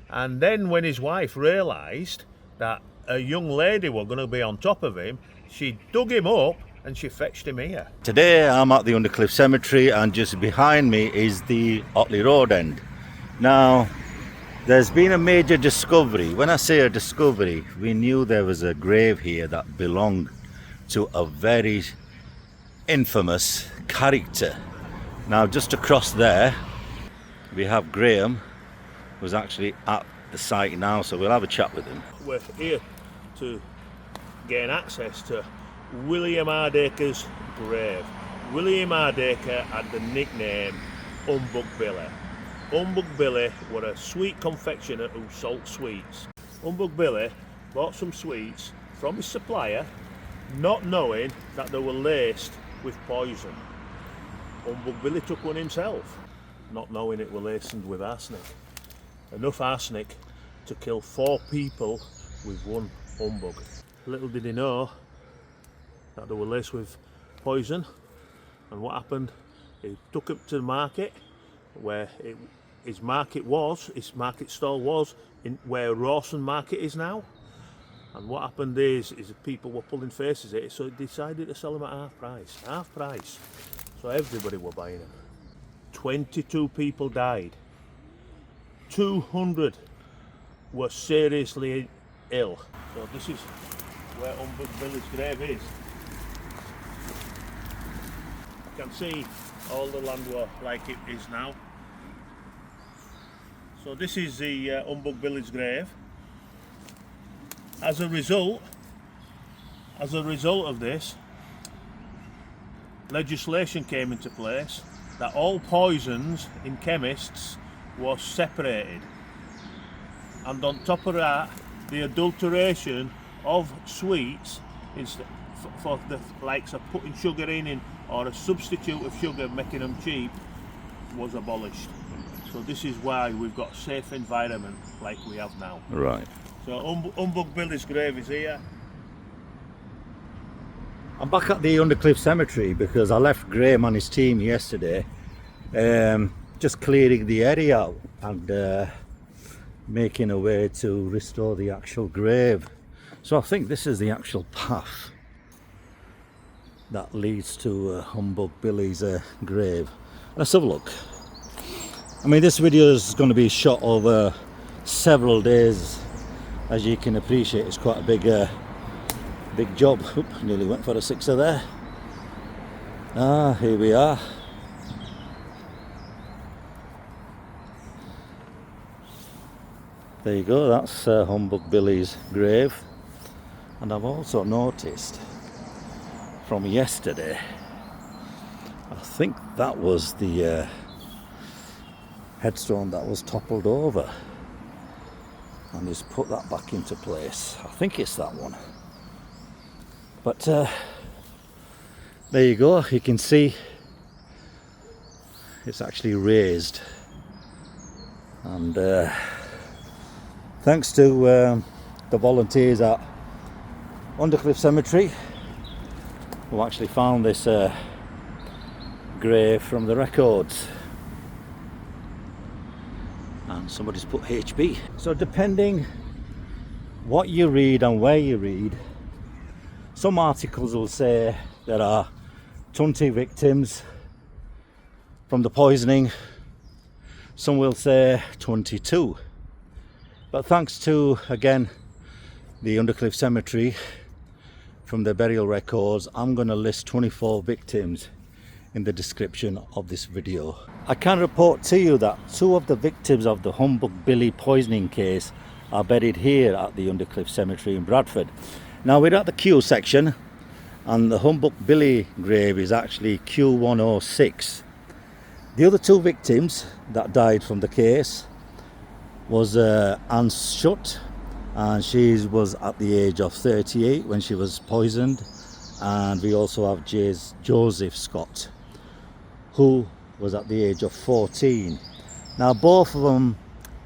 And then when his wife realised that a young lady was going to be on top of him, she dug him up and she fetched him here. Today I'm at the Undercliff Cemetery, and just behind me is the Otley Road end. Now, there's been a major discovery. When I say a discovery, we knew there was a grave here that belonged to a very infamous character. Now, just across there, we have Graham, who's actually at the site now, so we'll have a chat with him. We're here to gain access to William Hardaker's grave. William Hardaker had the nickname Humbug Billy. Humbug Billy was a sweet confectioner who sold sweets. Humbug Billy bought some sweets from his supplier, not knowing that they were laced with poison. Humbug Billy took one himself, not knowing it were laced with arsenic. Enough arsenic to kill 4 people with one humbug. Little did he know that they were laced with poison, and what happened, he took it to the market where his market stall was in where Rawson Market is now. And what happened is people were pulling faces at it, so he decided to sell them at half price. So everybody were buying them. 22 people died. 200 were seriously ill. So this is where Humbug Billy's grave is. You can see all the land were like it is now. So this is the Humbug Billy's grave. As a result of this, legislation came into place that all poisons in chemists was separated, and on top of that, the adulteration of sweets for the likes of putting sugar in or a substitute of sugar making them cheap was abolished. So this is why we've got a safe environment like we have now. Right. So Humbug Billy's grave is here. I'm back at the Undercliff Cemetery because I left Graham and his team yesterday, just clearing the area out and making a way to restore the actual grave. So I think this is the actual path that leads to Humbug Billy's grave. Let's have a look. I mean, this video is going to be shot over several days. As you can appreciate, it's quite a big job. Oop, nearly went for a sixer there. Here we are. There you go, that's Humbug Billy's grave. And I've also noticed from yesterday, I think that was the headstone that was toppled over, and he's put that back into place. I think it's that one. But there you go, you can see it's actually raised, and thanks to the volunteers at Undercliff Cemetery who actually found this grave from the records, and somebody's put HB. So depending what you read and where you read, some articles will say there are 20 victims from the poisoning, some will say 22. But thanks to, again, the Undercliff Cemetery, from their burial records, I'm going to list 24 victims in the description of this video. I can report to you that 2 of the victims of the Humbug Billy poisoning case are buried here at the Undercliff Cemetery in Bradford. Now we're at the Q section, and the Humbug Billy grave is actually Q106. The other 2 victims that died from the case was John Shutt, and she was at the age of 38 when she was poisoned, and we also have Joseph Scott, who was at the age of 14. Now both of them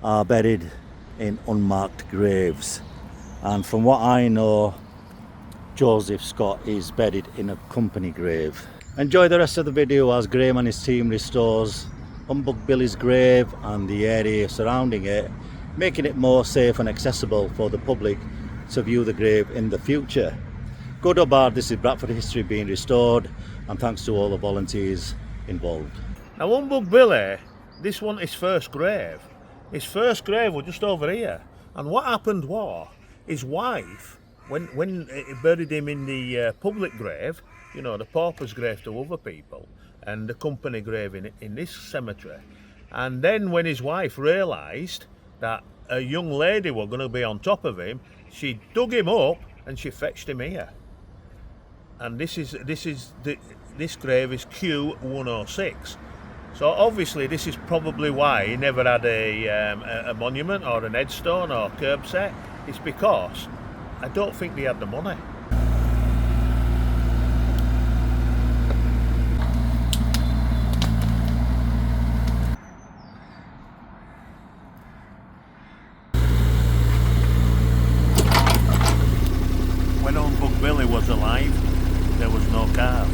are buried in unmarked graves, and from what I know, Joseph Scott is buried in a company grave. Enjoy the rest of the video as Graham and his team restores Humbug Billy's grave and the area surrounding it making it more safe and accessible for the public to view the grave in the future. Good or bad, this is Bradford history being restored, and thanks to all the volunteers involved. Now Humbug Billy, this one his first grave. His first grave was just over here. And what happened was, his wife, when he buried him in the public grave, you know, the pauper's grave to other people, and the company grave in this cemetery. And then when his wife realised that a young lady was going to be on top of him, she dug him up and she fetched him here. And this grave is Q106. So obviously this is probably why he never had a monument or an headstone or curb set. It's because I don't think they had the money. When Humbug Billy was alive, there was no cars,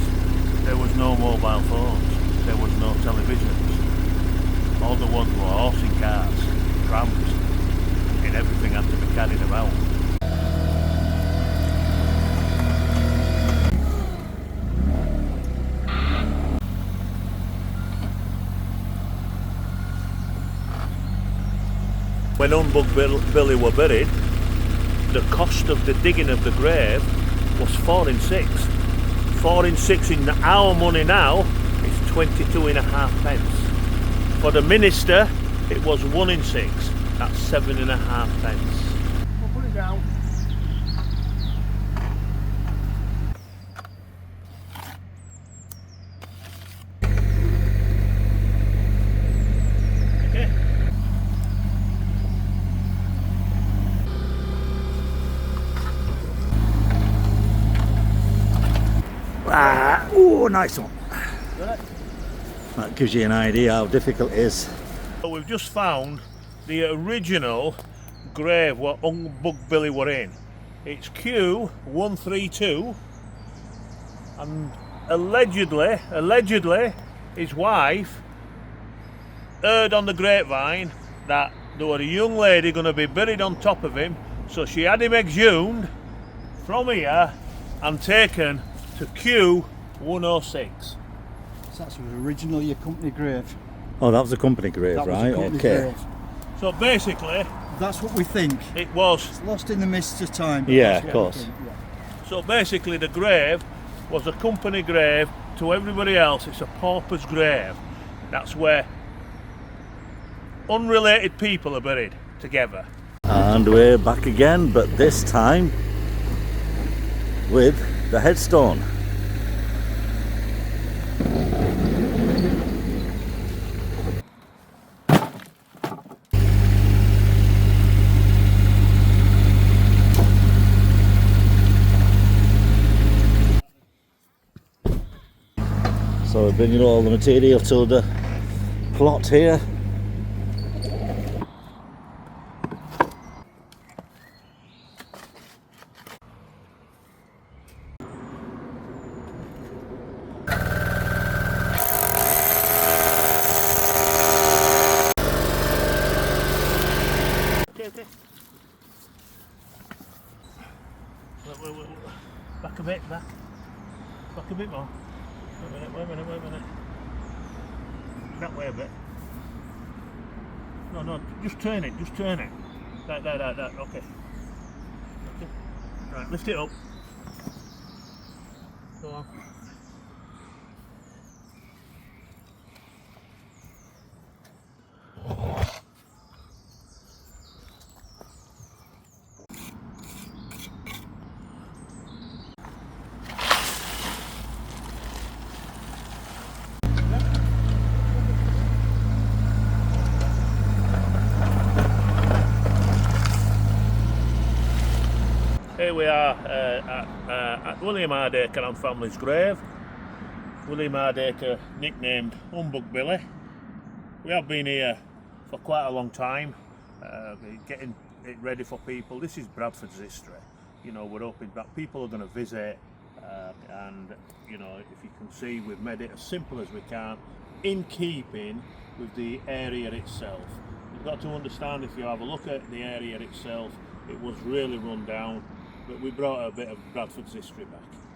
there was no mobile phones, there was no televisions. All there was were horsing cars, trams, and everything had to be carried about. When Humbug Billy were buried, the cost of the digging of the grave was 4 and 6. 4 and 6 in our money now is 22.5 pence. For the minister, it was 1 and 6. That's 7.5 pence. We'll put it down. Okay. Oh, nice one. That gives you an idea how difficult it is. So we've just found the original grave where Humbug Billy were in. It's Q132, and allegedly his wife heard on the grapevine that there were a young lady going to be buried on top of him, so she had him exhumed from here and taken to Q106. So that's originally your company grave. Oh, that was a company grave, That was right? a company Okay. grave. So basically, That's what we think. it was. It's lost in the mist of time. but Yeah, that's of what we course. think, yeah. So basically, the grave was a company grave. To everybody else, it's a pauper's grave. That's where unrelated people are buried together. And we're back again, but this time with the headstone. So we're bringing all the material to the plot here. Okay. Wait. Back a bit, back a bit more. Wait a minute. That way a bit. No, just turn it. That, okay. Right, lift it up. Go on. Here we are at William Hardacre and family's grave. William Hardacre, nicknamed Humbug Billy. We have been here for quite a long time, getting it ready for people. This is Bradford's history. You know, we're hoping that people are going to visit, and you know, if you can see, we've made it as simple as we can, in keeping with the area itself. got to understand, if you have a look at the area itself, it was really run down, but we brought a bit of Bradford's history back.